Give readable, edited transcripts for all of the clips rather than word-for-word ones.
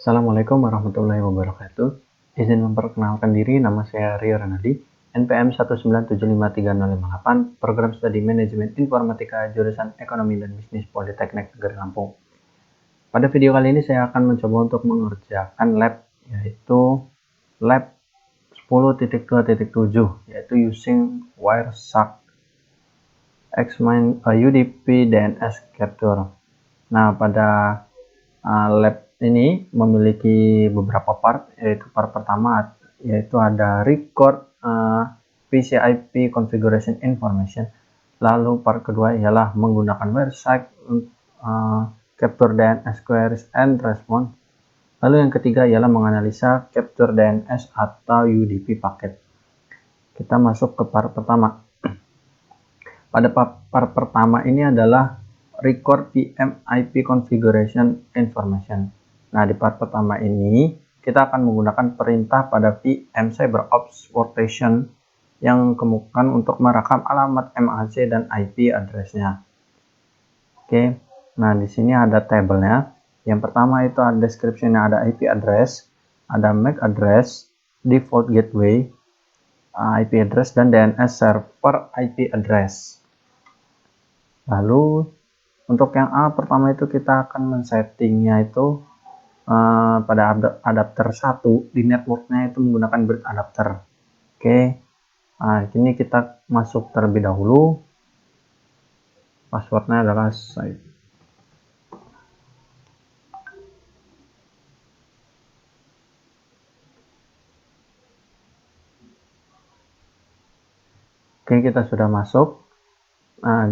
Assalamualaikum warahmatullahi wabarakatuh. Izin memperkenalkan diri, nama saya Rio Renaldi, NPM 1975358, Program Studi Manajemen Informatika, jurusan Ekonomi dan Bisnis Politeknik Negeri Lampung. Pada video kali ini saya akan mencoba untuk mengerjakan lab, yaitu lab 10.2.7, yaitu using Wireshark Xmind UDP DNS Capture. Nah, pada lab ini memiliki beberapa part, yaitu part pertama yaitu ada record PCIP configuration information. Lalu part kedua ialah menggunakan Wireshark capture DNS queries and response. Lalu yang ketiga ialah menganalisa capture DNS atau UDP paket. Kita masuk ke part pertama. Pada part pertama ini adalah record PM IP configuration information. Nah, di part pertama ini kita akan menggunakan perintah pada VM CyberOps Workstation yang kemudian untuk merekam alamat MAC dan IP address-nya. Oke, nah di sini ada tabelnya. Yang pertama itu ada description-nya, ada IP address, ada MAC address, default gateway, IP address, dan DNS server IP address. Lalu untuk yang pertama itu kita akan men-settingnya itu pada adapter 1 di networknya itu menggunakan bridge adapter. Oke, nah ini kita masuk terlebih dahulu. Passwordnya adalah site. Oke, kita sudah masuk. Nah,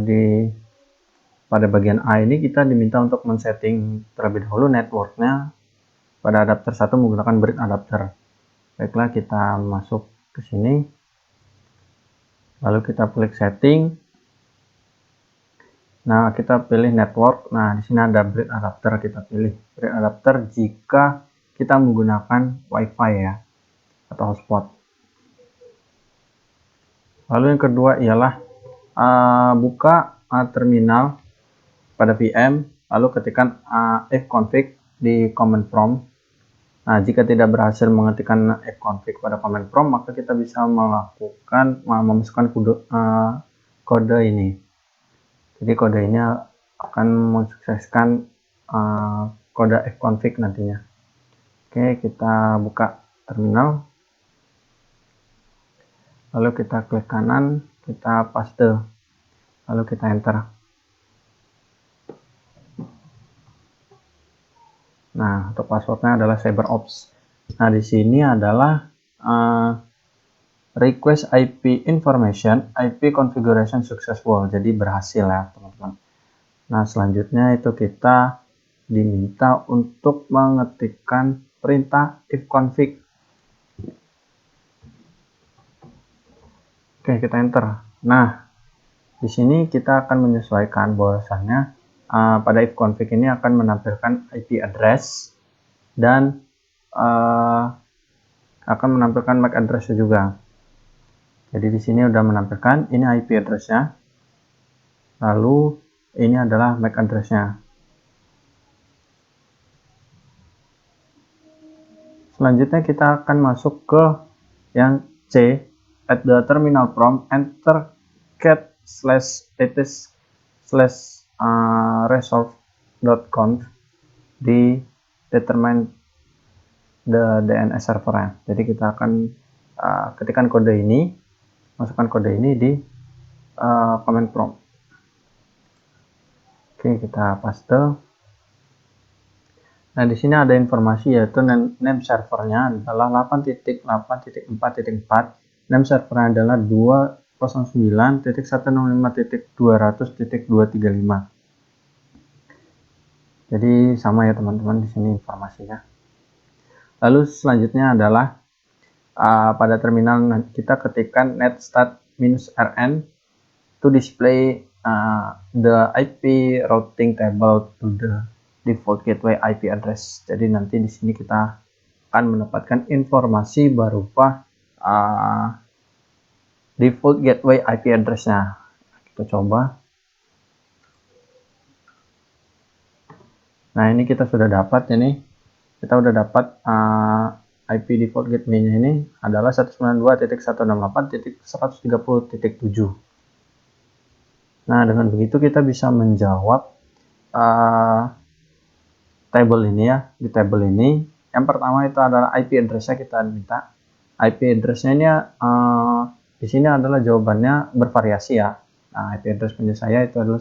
pada bagian A ini kita diminta untuk men-setting terlebih dahulu networknya pada adapter 1 menggunakan bridge adapter. Baiklah, kita masuk ke sini. Lalu kita klik setting. Nah, kita pilih network. Nah, di sini ada bridge adapter, kita pilih bridge adapter jika kita menggunakan WiFi ya atau hotspot. Lalu yang kedua ialah buka terminal pada VM, lalu ketikkan fconfig di command prompt. Nah, jika tidak berhasil mengetikkan fconfig pada command prompt, maka kita bisa memasukkan kode ini. Jadi kode ini akan mensukseskan kode fconfig nantinya. Oke, kita buka terminal. Lalu kita klik kanan, kita paste. Lalu kita enter. Nah, untuk passwordnya adalah CyberOps. Nah, di sini adalah request IP information, IP configuration successful. Jadi berhasil ya, teman-teman. Nah, selanjutnya itu kita diminta untuk mengetikkan perintah ifconfig. Oke, kita enter. Nah, di sini kita akan menyesuaikan bahwasannya pada ifconfig ini akan menampilkan IP address dan akan menampilkan MAC address juga. Jadi di sini udah menampilkan ini IP address-nya. Lalu ini adalah MAC address-nya. Selanjutnya kita akan masuk ke yang C, at the terminal prompt enter cat/resolve.conf di determine the DNS server-nya. Jadi kita akan ketikkan kode ini, masukkan kode ini di command prompt. Oke, kita paste. Nah, di sini ada informasi yaitu name servernya adalah 8.8.4.4. Name servernya adalah 209.165.200.235. Jadi sama ya teman-teman, di sini informasinya. Lalu selanjutnya adalah pada terminal kita ketikkan netstat-rn to display the IP routing table to the default gateway IP address. Jadi nanti di sini kita akan mendapatkan informasi berupa default gateway IP address-nya. Kita coba. Nah, ini kita sudah dapat ini kita udah dapat IP default gateway-nya ini adalah 192.168.130.7. Nah, dengan begitu kita bisa menjawab table ini ya. Di table ini, yang pertama itu adalah IP address-nya kita minta. IP address-nya ini di sini adalah jawabannya bervariasi ya. Nah, IP address punya saya itu adalah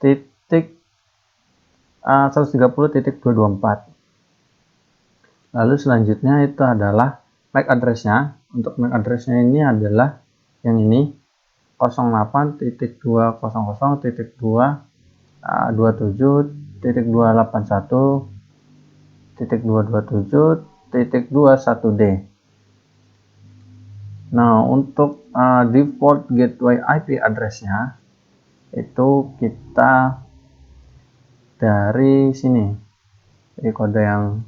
192.168.130.224. Lalu selanjutnya itu adalah MAC address-nya. Untuk MAC address-nya ini adalah yang ini 08.200.227.227.221D. Nah, untuk default gateway IP address-nya itu kita dari sini. Jadi kode yang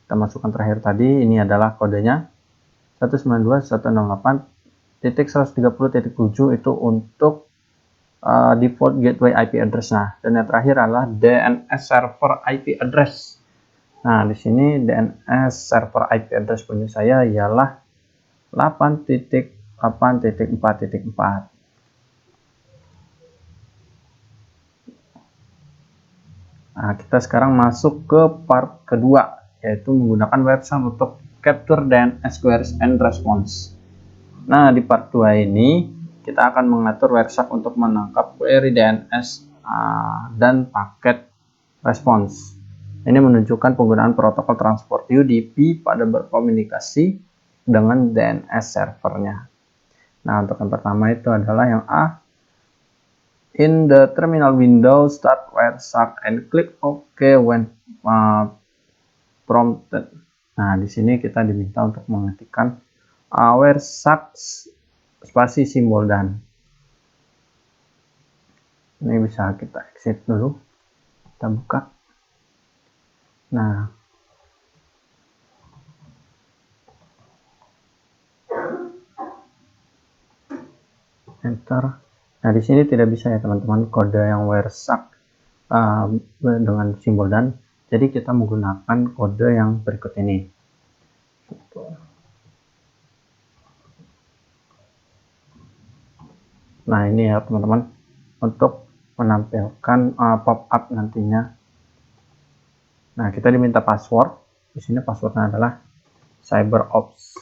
kita masukkan terakhir tadi ini adalah kodenya 192.168.130.7 itu untuk default gateway IP address-nya, dan yang terakhir adalah DNS server IP address. Nah, di sini DNS server IP address punya saya ialah 8.8.4.4. Nah, kita sekarang masuk ke part kedua, yaitu menggunakan website untuk capture DNS queries and response. Nah, di part 2 ini kita akan mengatur WebSuck untuk menangkap query DNS dan paket response. Ini menunjukkan penggunaan protokol transport UDP pada berkomunikasi dengan DNS servernya. Nah, untuk yang pertama itu adalah yang A. In the terminal window, start WebSuck and click OK when prompted. Nah, di sini kita diminta untuk mengetikkan WebSuck spasi simbol dan. Ini bisa kita exit dulu, kita buka. Nah, enter. Nah, di sini tidak bisa ya teman-teman kode yang WebSuck dengan simbol dan. Jadi kita menggunakan kode yang berikut ini. Nah, ini ya teman-teman untuk menampilkan pop-up nantinya. Nah, kita diminta password. Di sini passwordnya adalah CyberOps.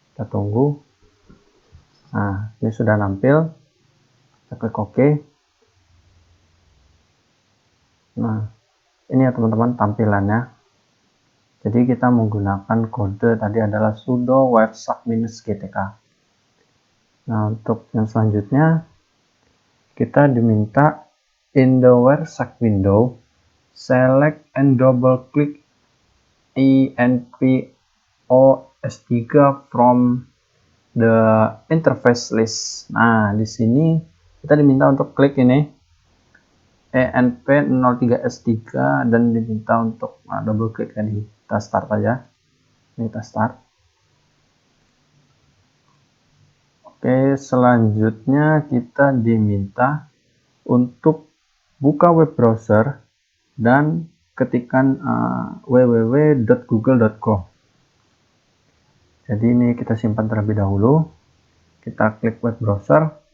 Kita tunggu. Nah, ini sudah nampil. Kita klik OK. Nah, ini ya teman-teman tampilannya. Jadi kita menggunakan kode tadi adalah sudo websuck-gtk. Nah, untuk yang selanjutnya kita diminta in the WebSuck window, select and double click INPOS3 from the interface list. Nah, di sini kita diminta untuk klik ini ENP03S3 dan diminta untuk double klik tadi. Kita start aja. Ini kita start. Oke, selanjutnya kita diminta untuk buka web browser dan ketikkan www.google.com. Jadi ini kita simpan terlebih dahulu. Kita klik web browser.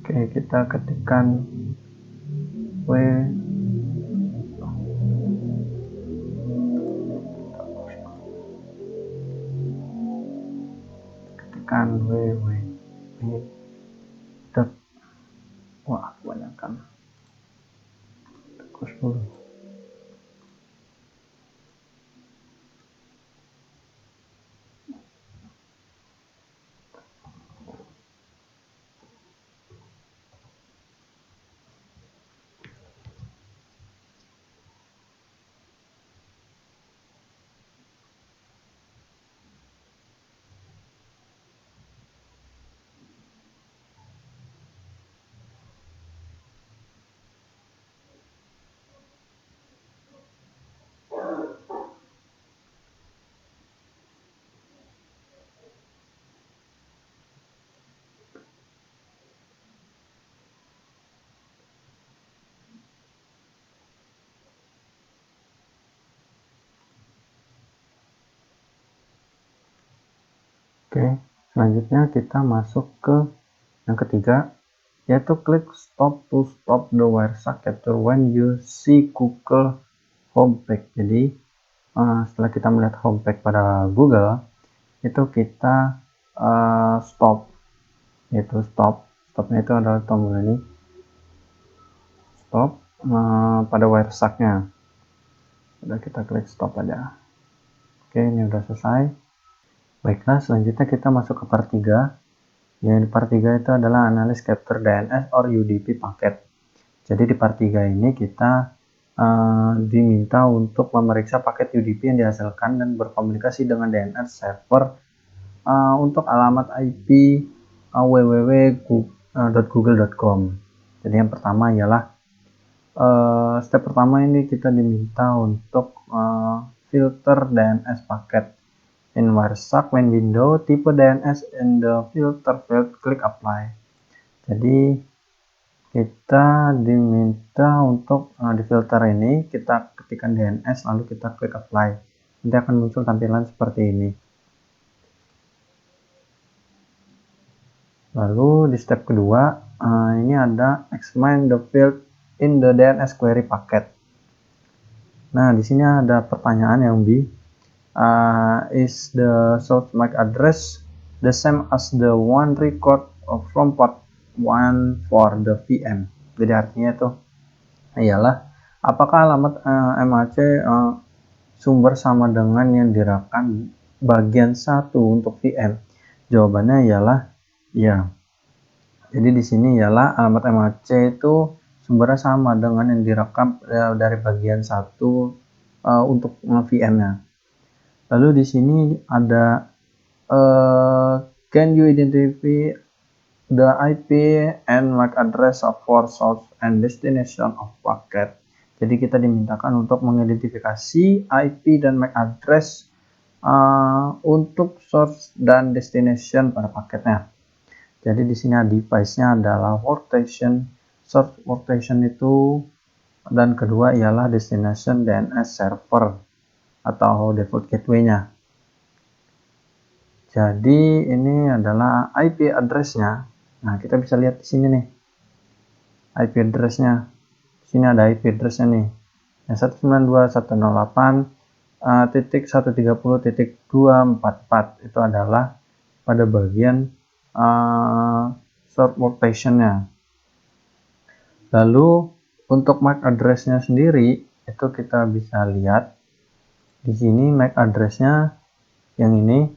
Oke, kita ketikkan www. Wah, kebanyakan. Terus dulu. Oke, selanjutnya kita masuk ke yang ketiga, yaitu klik stop to stop the Wireshark capture when you see Google homepage. Jadi setelah kita melihat homepage pada Google, itu kita stop, yaitu stopnya itu adalah tombol ini, stop pada Wireshark-nya. Udah, kita klik stop aja. Oke, ini udah selesai. Baiklah, selanjutnya kita masuk ke part 3. Yang di part 3 itu adalah analis capture DNS or UDP paket. Jadi di part 3 ini kita diminta untuk memeriksa paket UDP yang dihasilkan dan berkomunikasi dengan DNS server untuk alamat IP www.google.com. Jadi yang pertama ialah step pertama ini kita diminta untuk filter DNS paket in Wireshark when window type DNS in the filter field, klik apply. Jadi kita diminta untuk di filter ini kita ketikkan DNS lalu kita klik apply. Nanti akan muncul tampilan seperti ini. Lalu di step kedua ini ada examine the field in the DNS query packet. Nah, di sini ada pertanyaan yang is the source MAC address the same as the one record from port 1 for the VM. Jadi artinya itu ialah apakah alamat MAC sumber sama dengan yang direkam bagian 1 untuk VM? Jawabannya ialah ya. Jadi di sini ialah alamat MAC itu sumbernya sama dengan yang direkam dari bagian 1 untuk VM-nya. Lalu di sini ada can you identify the IP and MAC address of for source and destination of packet. Jadi kita dimintakan untuk mengidentifikasi IP dan MAC address untuk source dan destination pada paketnya. Jadi di sini device-nya adalah workstation, source workstation itu, dan kedua ialah destination DNS server atau default gateway-nya. Jadi ini adalah IP address-nya. Nah, kita bisa lihat di sini nih. IP address-nya. Di sini ada IP address-nya nih. Yang 192.168.130.244 itu adalah pada bagian source workstation-nya. Lalu untuk MAC address-nya sendiri itu kita bisa lihat di sini MAC address-nya yang ini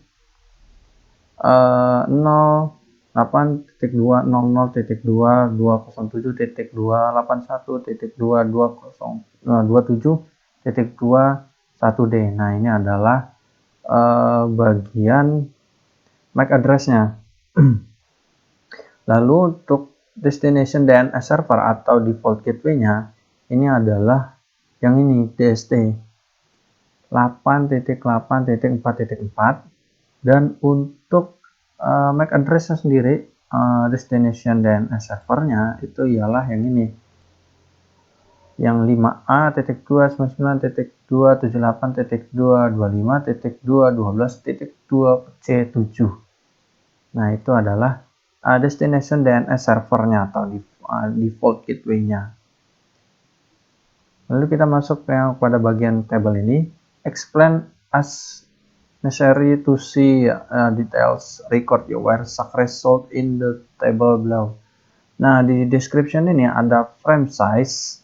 08.2.00.281.227.21D. Nah, ini adalah bagian MAC address-nya. Lalu untuk destination DNS server atau default gateway-nya ini adalah yang ini, DST 8.8.4.4, dan untuk MAC address-nya sendiri destination DNS servernya itu ialah yang ini, yang 5A.279.228.225.2.12.2C7. Nah, itu adalah destination DNS servernya atau default gateway-nya. Lalu kita masuk pada bagian tabel ini, explain as necessary to see details record your Wireshark result in the table below. Nah, di description ini ada frame size,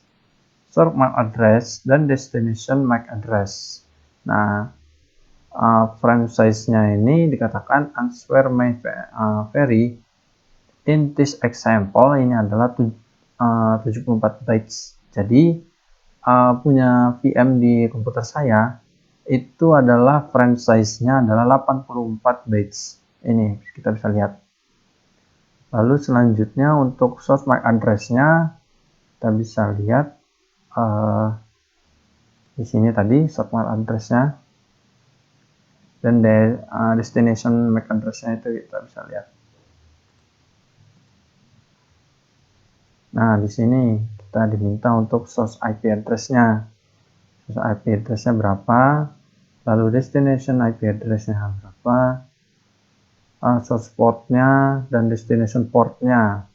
source MAC address, dan destination MAC address. Nah, frame size-nya ini dikatakan answer may vary. In this example ini adalah 74 bytes. Jadi punya VM di komputer saya itu adalah frame size-nya adalah 84 bytes. Ini kita bisa lihat. Lalu selanjutnya untuk source MAC address-nya kita bisa lihat di sini tadi source MAC address-nya, dan destination MAC address-nya itu kita bisa lihat. Nah, di sini kita diminta untuk source IP address-nya. Source IP address-nya berapa, lalu destination IP address-nya berapa, source portnya dan destination portnya.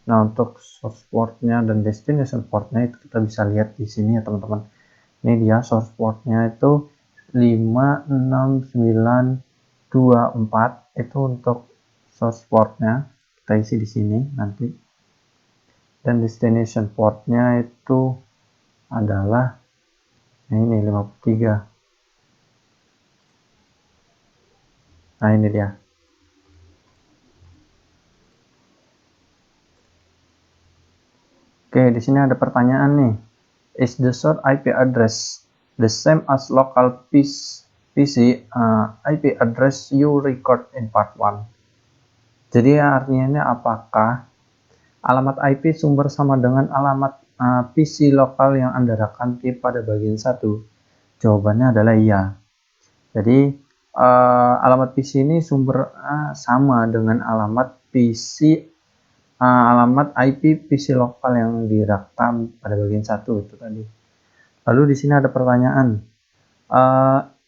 Nah, untuk source portnya dan destination portnya itu kita bisa lihat di sini ya teman-teman. Ini dia source portnya itu 56924 itu untuk source portnya, kita isi di sini nanti. Dan destination portnya itu adalah ini 53. Nah, ini dia. Oke, di sini ada pertanyaan nih. Is the source IP address the same as local PC IP address you record in part 1? Jadi artinya ini apakah alamat IP sumber sama dengan alamat PC lokal yang Anda rekam pada bagian 1? Jawabannya adalah iya. Jadi alamat PC ini sumber sama dengan alamat PC alamat IP PC lokal yang direkam pada bagian 1 itu tadi. Lalu di sini ada pertanyaan,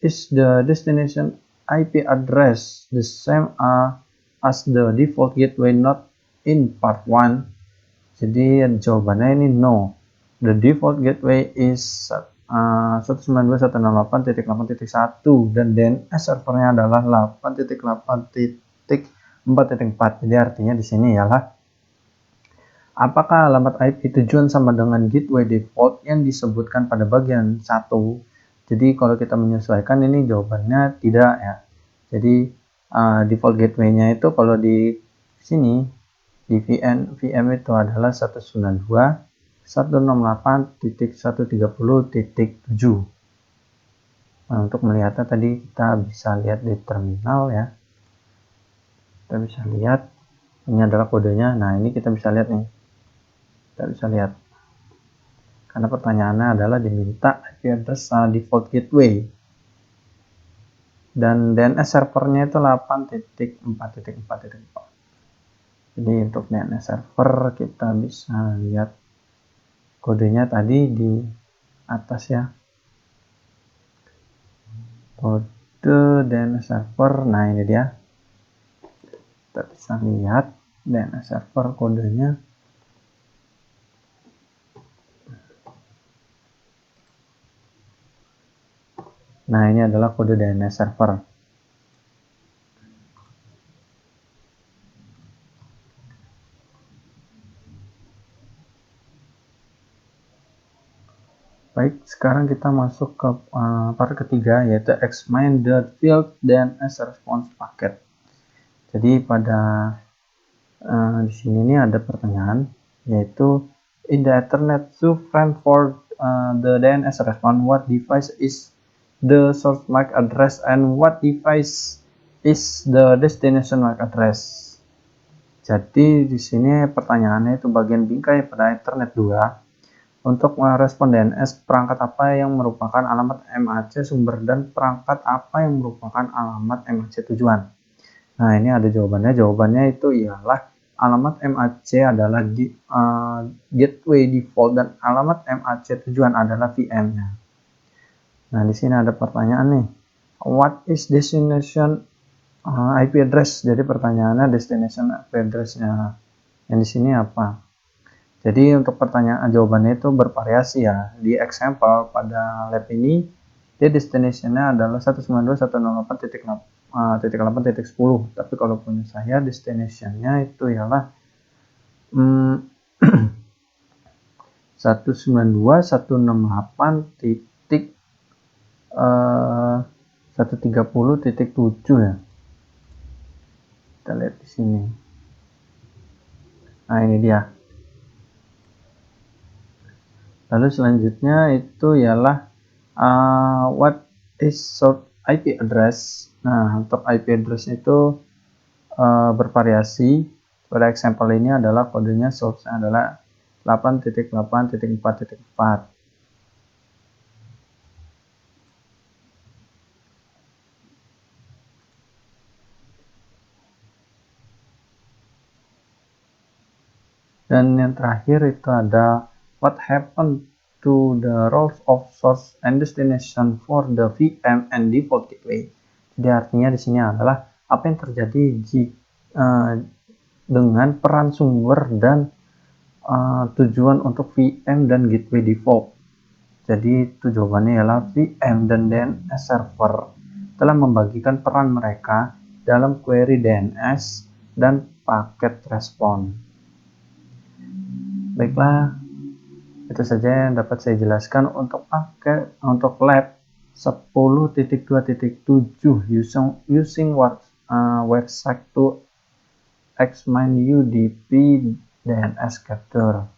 is the destination IP address the same as the default gateway not in part 1? Jadi jawabannya ini no. The default gateway is 192.168.8.1 dan DNS servernya adalah 8.8.4.4. Jadi artinya di sini ialah apakah alamat IP tujuan sama dengan gateway default yang disebutkan pada bagian 1? Jadi kalau kita menyesuaikan ini jawabannya tidak ya. Jadi default gateway-nya itu kalau di sini di VM itu adalah 192.168.130.7. Nah, untuk melihatnya tadi kita bisa lihat di terminal ya. Kita bisa lihat ini adalah kodenya. Nah, ini kita bisa lihat nih. Kita bisa lihat. Karena pertanyaannya adalah diminta IP address default gateway. Dan DNS servernya itu 8.4.4.4. Jadi untuk DNS server kita bisa lihat kodenya tadi di atas ya. Kode DNS server, nah ini dia. Kita bisa lihat DNS server kodenya. Nah, ini adalah kode DNS server. Baik, sekarang kita masuk ke part ketiga, yaitu examine the field DNS response packet. Jadi pada di sini ini ada pertanyaan, yaitu in the Ethernet to friend for the DNS response, what device is the source MAC address and what device is the destination MAC address? Jadi di sini pertanyaannya itu bagian bingkai pada Ethernet 2. Untuk merespon DNS, perangkat apa yang merupakan alamat MAC sumber dan perangkat apa yang merupakan alamat MAC tujuan? Nah, ini ada jawabannya. Jawabannya itu ialah alamat MAC adalah gateway default dan alamat MAC tujuan adalah VM-nya. Nah, di sini ada pertanyaan nih. What is destination IP address? Jadi pertanyaannya destination IP address-nya. Yang di sini apa? Jadi untuk pertanyaan jawabannya itu bervariasi ya. Di example pada lab ini dia destination-nya adalah 192.168.8.10. Tapi kalau punya saya destination-nya itu ialah 192.168.130.7 ya. Kita lihat di sini. Nah, ini dia. Lalu selanjutnya itu ialah what is source IP address. Nah, untuk IP address itu bervariasi. Pada example ini adalah kodenya source adalah 8.8.4.4. Dan yang terakhir itu ada what happened to the roles of source and destination for the VM and default gateway. Jadi artinya di sini adalah apa yang terjadi dengan peran sumber dan tujuan untuk VM dan gateway default. Jadi jawabannya ialah VM dan DNS server telah membagikan peran mereka dalam query DNS dan paket respon. Baiklah, itu saja yang dapat saya jelaskan untuk lab 10.2.7 using website to examine UDP DNS capture.